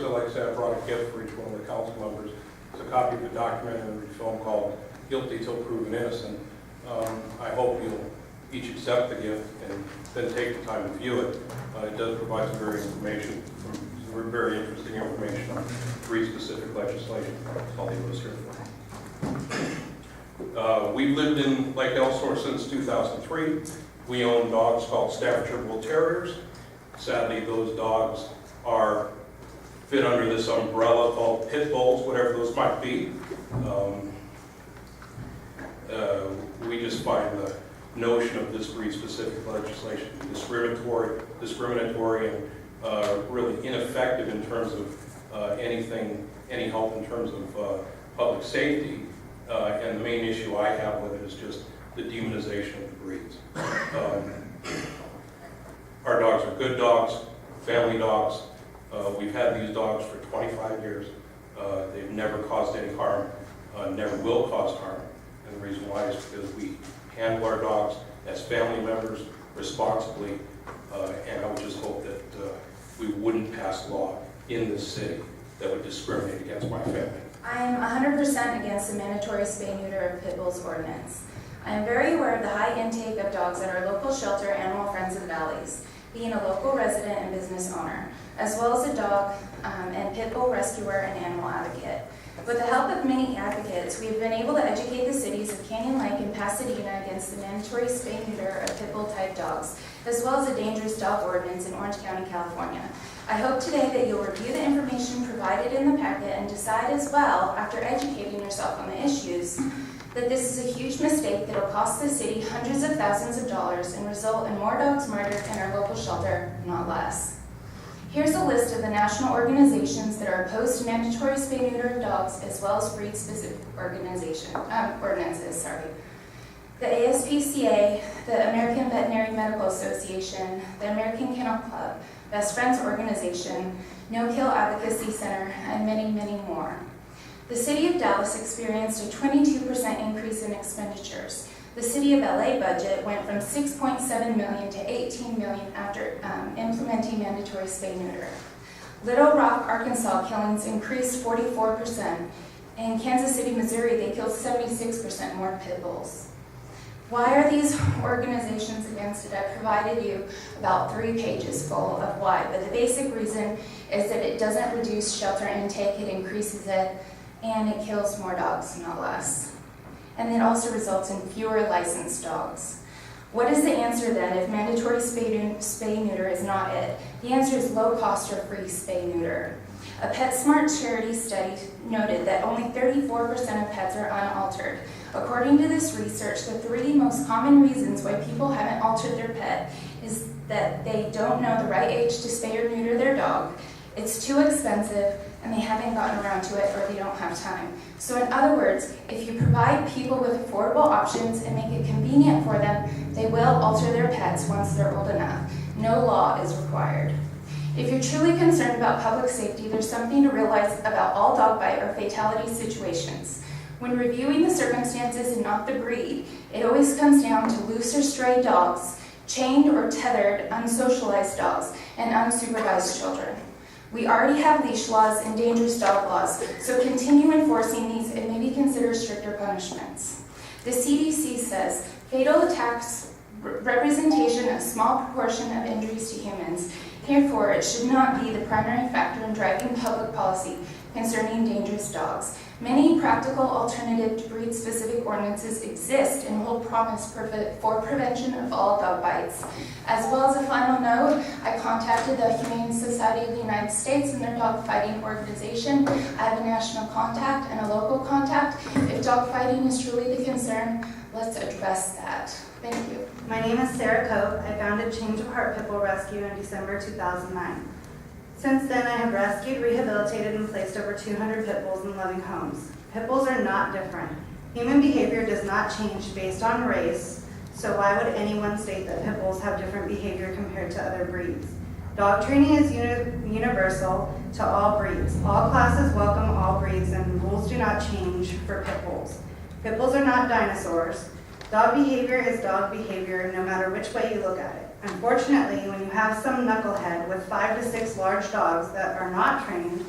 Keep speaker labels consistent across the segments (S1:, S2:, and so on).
S1: First, I'd like to say I brought a gift for each one of the council members. It's a copy of a documentary film called Guilty Till Proven Innocent. I hope you'll each accept the gift and then take the time to view it. It does provide some very interesting information on three specific legislation. That's all the illustrator for. We've lived in Lake Elsinore since 2003. We own dogs called Staffordshire Bull Terriers. Sadly, those dogs fit under this umbrella called pit bulls, whatever those might be. We just find the notion of this breed-specific legislation discriminatory and really ineffective in terms of any help in terms of public safety. And the main issue I have with it is just the demonization of the breeds. Our dogs are good dogs, family dogs. We've had these dogs for 25 years. They've never caused any harm, never will cause harm. And the reason why is because we handle our dogs as family members responsibly. And I would just hope that we wouldn't pass law in this city that would discriminate against my family.
S2: I am 100% against the mandatory spay-neuter of pit bulls ordinance. I am very aware of the high intake of dogs at our local shelter, Animal Friends of the Valleys, being a local resident and business owner, as well as a dog and pit bull rescuer and animal advocate. With the help of many advocates, we have been able to educate the cities of Canyon Lake and Pasadena against the mandatory spay-neuter of pit bull-type dogs, as well as a dangerous dog ordinance in Orange County, California. I hope today that you'll review the information provided in the packet and decide as well, after educating yourself on the issues, that this is a huge mistake that will cost the city hundreds of thousands of dollars and result in more dogs murdered in our local shelter, not less. Here's a list of the national organizations that are opposed to mandatory spay-neuter of dogs, as well as breed-specific ordinances. The ASPCA, the American Veterinary Medical Association, the American Kennel Club, Best Friends Organization, No Kill Advocacy Center, and many, many more. The City of Dallas experienced a 22% increase in expenditures. The City of LA budget went from $6.7 million to $18 million after implementing mandatory spay-neuter. Little Rock, Arkansas killings increased 44%. In Kansas City, Missouri, they killed 76% more pit bulls. Why are these organizations against it? I provided you about 3 pages full of why, but the basic reason is that it doesn't reduce shelter intake, it increases it, and it kills more dogs, not less. And it also results in fewer licensed dogs. What is the answer then if mandatory spay-neuter is not it? The answer is low cost or free spay-neuter. A PetSmart charity study noted that only 34% of pets are unaltered. According to this research, the 3 most common reasons why people haven't altered their pet is that they don't know the right age to spay or neuter their dog, it's too expensive, and they haven't gotten around to it or they don't have time. So in other words, if you provide people with affordable options and make it convenient for them, they will alter their pets once they're old enough. No law is required. If you're truly concerned about public safety, there's something to realize about all dog bite or fatality situations. When reviewing the circumstances and not the breed, it always comes down to loose or stray dogs, chained or tethered, unsocialized dogs, and unsupervised children. We already have leash laws and dangerous dog laws, so continue enforcing these and maybe consider stricter punishments. The CDC says fatal attacks representation a small proportion of injuries to humans. Therefore, it should not be the primary factor in driving public policy concerning dangerous dogs. Many practical alternative to breed-specific ordinances exist and hold promise for prevention of all dog bites. As well as a final note, I contacted the Humane Society of the United States and their dog fighting organization. I have a national contact and a local contact. If dog fighting is truly the concern, let's address that. Thank you.
S3: My name is Sarah Cope. I founded Change of Heart Pit Bull Rescue in December 2009. Since then, I have rescued, rehabilitated, and placed over 200 pit bulls in loving homes. Pit bulls are not different. Human behavior does not change based on race, so why would anyone state that pit bulls have different behavior compared to other breeds? Dog training is universal to all breeds. All classes welcome all breeds, and rules do not change for pit bulls. Pit bulls are not dinosaurs. Dog behavior is dog behavior no matter which way you look at it. Unfortunately, when you have some knucklehead with 5 to 6 large dogs that are not trained,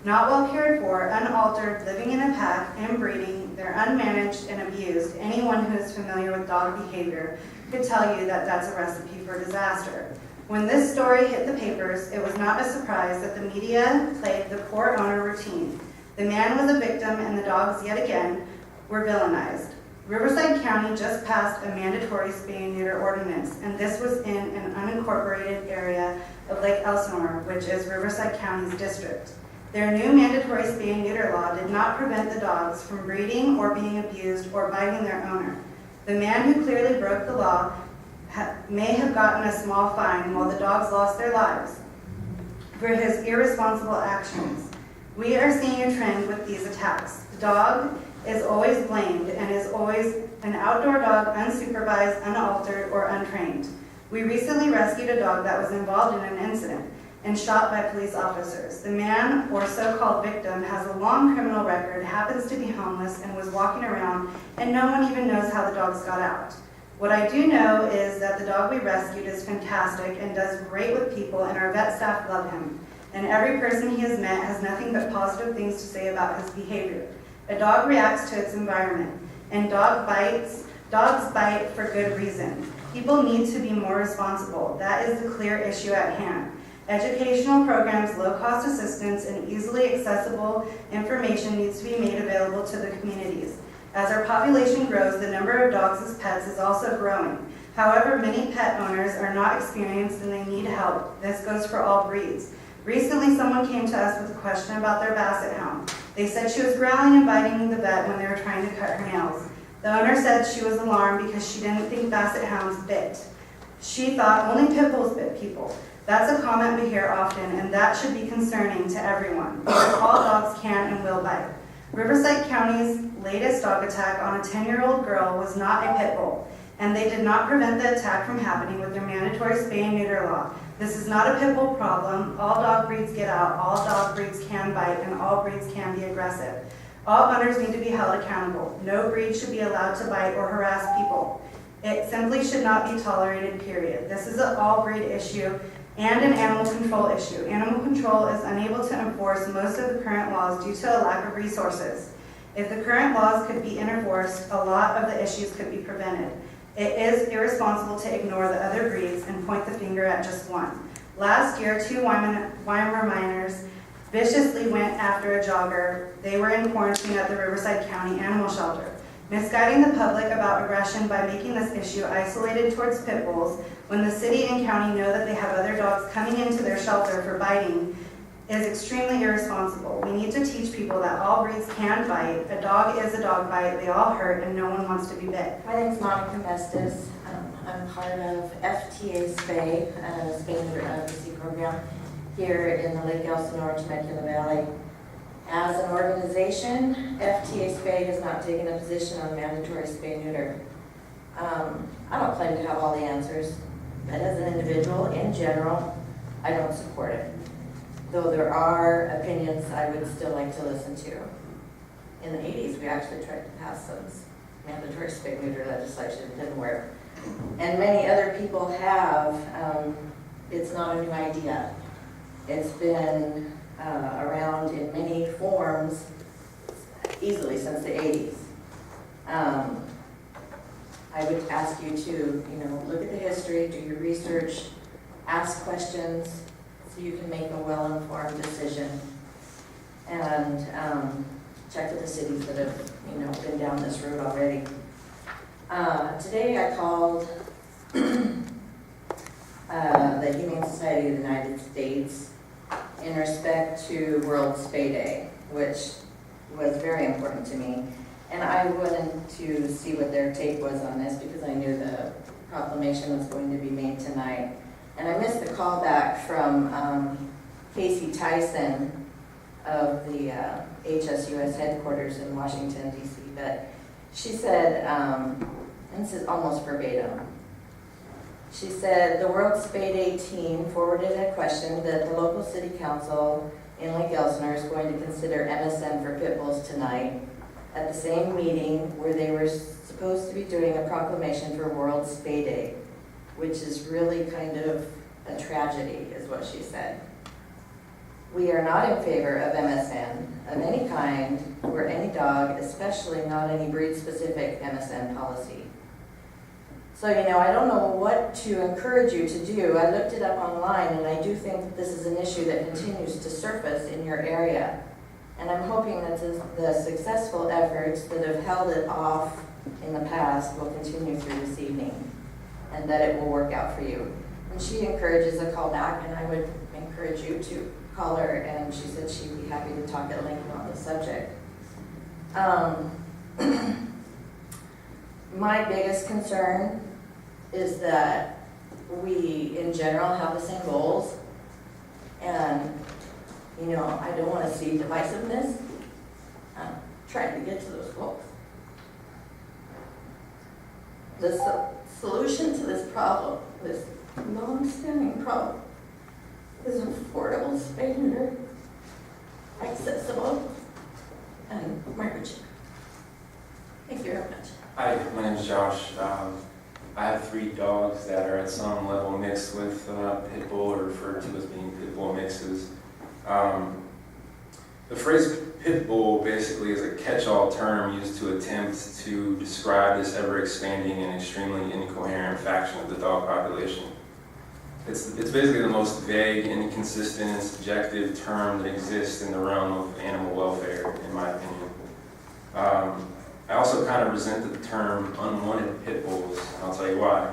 S3: not well cared for, unaltered, living in a pack, inbreeding, they're unmanaged and abused, anyone who is familiar with dog behavior could tell you that that's a recipe for disaster. When this story hit the papers, it was not a surprise that the media played the poor owner routine. The man was a victim and the dogs, yet again, were villainized. Riverside County just passed a mandatory spay and neuter ordinance, and this was in an unincorporated area of Lake Elsinore, which is Riverside County's district. Their new mandatory spay and neuter law did not prevent the dogs from breeding or being abused or biting their owner. The man who clearly broke the law may have gotten a small fine while the dogs lost their lives for his irresponsible actions. We are seeing a trend with these attacks. The dog is always blamed and is always an outdoor dog, unsupervised, unaltered, or untrained. We recently rescued a dog that was involved in an incident and shot by police officers. The man, or so-called victim, has a long criminal record, happens to be homeless, and was walking around, and no one even knows how the dogs got out. What I do know is that the dog we rescued is fantastic and does great with people, and our vet staff love him. And every person he has met has nothing but positive things to say about his behavior. A dog reacts to its environment, and dogs bite for good reason. People need to be more responsible. That is the clear issue at hand. Educational programs, low-cost assistance, and easily accessible information needs to be made available to the communities. As our population grows, the number of dogs as pets is also growing. However, many pet owners are not experienced and they need help. This goes for all breeds. Recently, someone came to us with a question about their basset hound. They said she was growling and biting the vet when they were trying to cut her nails. The owner said she was alarmed because she didn't think basset hounds bit. She thought only pit bulls bit people. That's a comment we hear often, and that should be concerning to everyone, because all dogs can and will bite. Riverside County's latest dog attack on a 10-year-old girl was not a pit bull, and they did not prevent the attack from happening with their mandatory spay and neuter law. This is not a pit bull problem. All dog breeds get out, all dog breeds can bite, and all breeds can be aggressive. All owners need to be held accountable. No breed should be allowed to bite or harass people. It simply should not be tolerated, period. This is an all breed issue and an animal control issue. Animal control is unable to enforce most of the current laws due to a lack of resources. If the current laws could be enforced, a lot of the issues could be prevented. It is irresponsible to ignore the other breeds and point the finger at just one. Last year, 2 Weimar miners viciously went after a jogger. They were in quarantine at the Riverside County Animal Shelter. Misguiding the public about aggression by making this issue isolated towards pit bulls when the city and county know that they have other dogs coming into their shelter for biting is extremely irresponsible. We need to teach people that all breeds can bite. A dog is a dog bite. They all hurt and no one wants to be bit.
S4: My name is Monica Mestis. I'm part of FTA Spay, Spay and Neuter Advocacy Program here in the Lake Elsinore Temecula Valley. As an organization, FTA Spay has not taken a position on mandatory spay and neuter. I don't claim to have all the answers, but as an individual, in general, I don't support it. Though there are opinions I would still like to listen to. In the 80s, we actually tried to pass some mandatory spay and neuter legislation. It didn't work. And many other people have. It's not a new idea. It's been around in many forms easily since the 80s. I would ask you to, look at the history, do your research, ask questions so you can make a well-informed decision, and check with the cities that have, been down this road already. Today I called the Humane Society of the United States in respect to World Spay Day, which was very important to me. And I wanted to see what their take was on this because I knew the proclamation was going to be made tonight. And I missed the call back from Casey Tyson of the HSUS headquarters in Washington, D.C. But she said, and this is almost verbatim, she said, the World Spay Day team forwarded a question that the local city council in Lake Elsinore is going to consider MSN for pit bulls tonight at the same meeting where they were supposed to be doing a proclamation for World Spay Day. which is really kind of a tragedy, is what she said. We are not in favor of MSN of any kind or any dog, especially not any breed-specific MSN policy. So, I don't know what to encourage you to do. I looked it up online, and I do think that this is an issue that continues to surface in your area. And I'm hoping that the successful efforts that have held it off in the past will continue through this evening, and that it will work out for you. And she encourages a call back, and I would encourage you to call her, and she said she'd be happy to talk at length on the subject. My biggest concern is that we, in general, have the same goals, and I don't want to see divisiveness. I'm trying to get to those goals. The solution to this problem, this long-standing problem, is affordable, spay neuter, accessible, and microchip. Thank you very much.
S5: Hi, my name is Josh. I have 3 dogs that are at some level mixed with pit bull, or referred to as being pit bull mixes. The phrase pit bull basically is a catch-all term used to attempt to describe this ever-expanding and extremely incoherent faction of the dog population. It's basically the most vague, inconsistent, and subjective term that exists in the realm of animal welfare, in my opinion. I also kind of resent the term unwanted pit bulls, and I'll tell you why.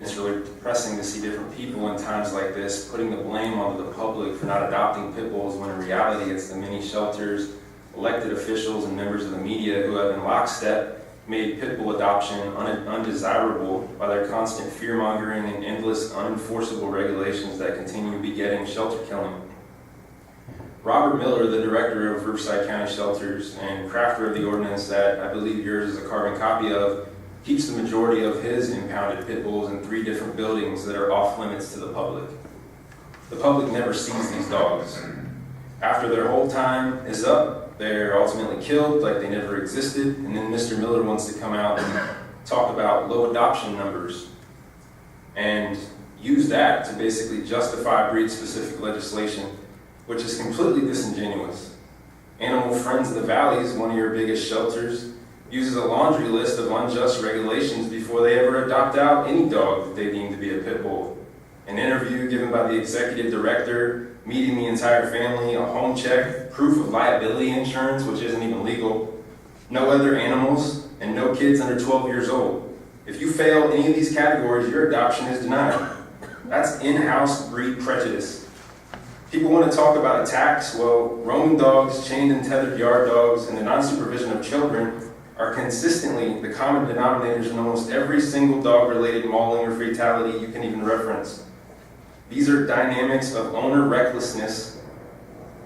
S5: It's really depressing to see different people in times like this putting the blame onto the public for not adopting pit bulls, when in reality it's the many shelters, elected officials, and members of the media who have in lockstep made pit bull adoption undesirable by their constant fear-mongering and endless unenforceable regulations that continue begetting shelter killing. Robert Miller, the director of Riverside County Shelters and crafter of the ordinance that I believe yours is a carbon copy of, keeps the majority of his impounded pit bulls in 3 different buildings that are off limits to the public. The public never sees these dogs. After their whole time is up, they're ultimately killed like they never existed, and then Mr. Miller wants to come out and talk about low adoption numbers and use that to basically justify breed-specific legislation, which is completely disingenuous. Animal Friends of the Valleys, one of your biggest shelters, uses a laundry list of unjust regulations before they ever adopt out any dog that they deem to be a pit bull. An interview given by the executive director, meeting the entire family, a home check, proof of liability insurance, which isn't even legal, no other animals, and no kids under 12 years old. If you fail any of these categories, your adoption is denied. That's in-house breed prejudice. People want to talk about attacks. Well, roaming dogs, chained and tethered yard dogs, and the non-supervision of children are consistently the common denominators in almost every single dog-related mauling or fatality you can even reference. These are dynamics of owner recklessness.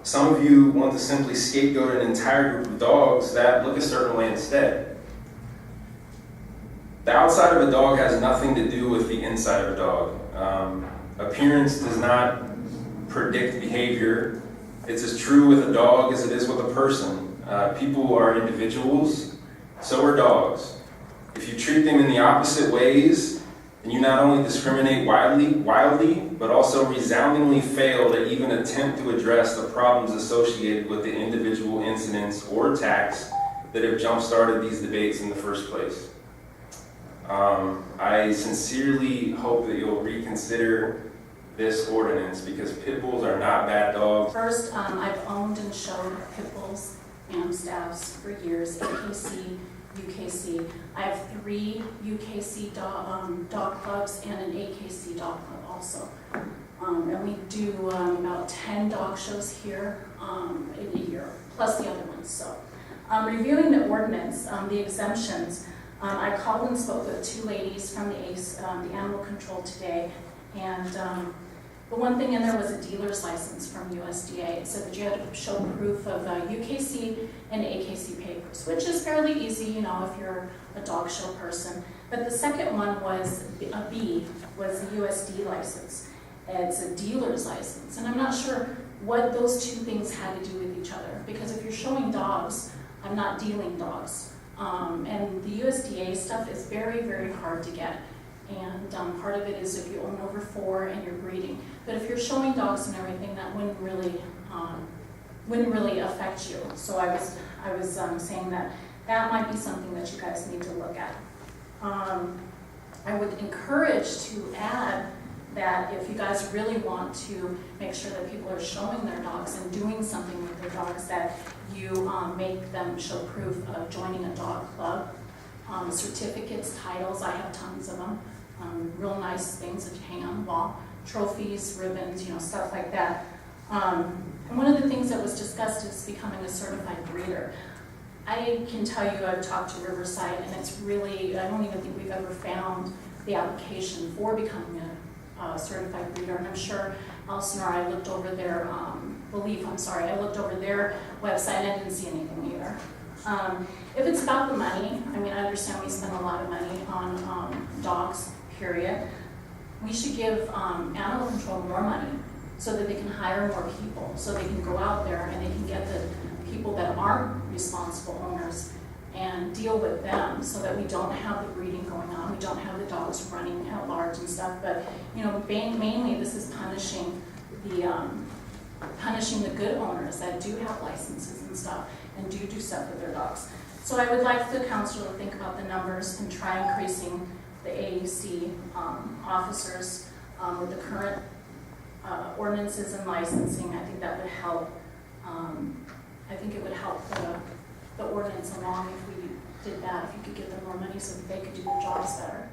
S5: Some of you want to simply scapegoat an entire group of dogs that look a certain way instead. The outside of a dog has nothing to do with the inside of a dog. Appearance does not predict behavior. It's as true with a dog as it is with a person. People are individuals. So are dogs. If you treat them in the opposite ways, then you not only discriminate wildly, but also resoundingly fail to even attempt to address the problems associated with the individual incidents or attacks that have jump-started these debates in the first place. I sincerely hope that you'll reconsider this ordinance, because pit bulls are not bad dogs.
S6: First, I've owned and showed pit bulls and staffs for years, AKC, UKC. I have 3 UKC dog clubs and an AKC dog club also. And we do about 10 dog shows here in a year, plus the other ones. So, reviewing the ordinance, the exemptions, I called and spoke with 2 ladies from the ACE, the animal control today, and the one thing in there was a dealer's license from USDA. It said that you had to show proof of UKC and AKC papers, which is fairly easy, you know, if you're a dog show person. But the second one was a B, was the USD license. It's a dealer's license, and I'm not sure what those 2 things had to do with each other, because if you're showing dogs, I'm not dealing dogs. And the USDA stuff is very, very hard to get. And part of it is if you own over 4 and you're breeding. But if you're showing dogs and everything, that wouldn't really affect you. So I was saying that might be something that you guys need to look at. I would encourage to add that if you guys really want to make sure that people are showing their dogs and doing something with their dogs, that you make them show proof of joining a dog club. Certificates, titles, I have tons of them. Real nice things that you hang on the wall. Trophies, ribbons, stuff like that. And one of the things that was discussed is becoming a certified breeder. I can tell you, I've talked to Riverside, and it's really, I don't even think we've ever found the application for becoming a certified breeder. And I'm sure Elsinore, I looked over their, I looked over their website and I didn't see anything either. If it's about the money, I mean, I understand we spend a lot of money on dogs, period. We should give animal control more money so that they can hire more people, so they can go out there and they can get the people that aren't responsible owners and deal with them so that we don't have the breeding going on, we don't have the dogs running at large and stuff. But mainly this is punishing the good owners that do have licenses and stuff and do stuff with their dogs. So I would like the council to think about the numbers and try increasing the AUC officers with the current ordinances and licensing. I think that would help. I think it would help the ordinance along if we did that, if you could give them more money so that they could do their jobs better.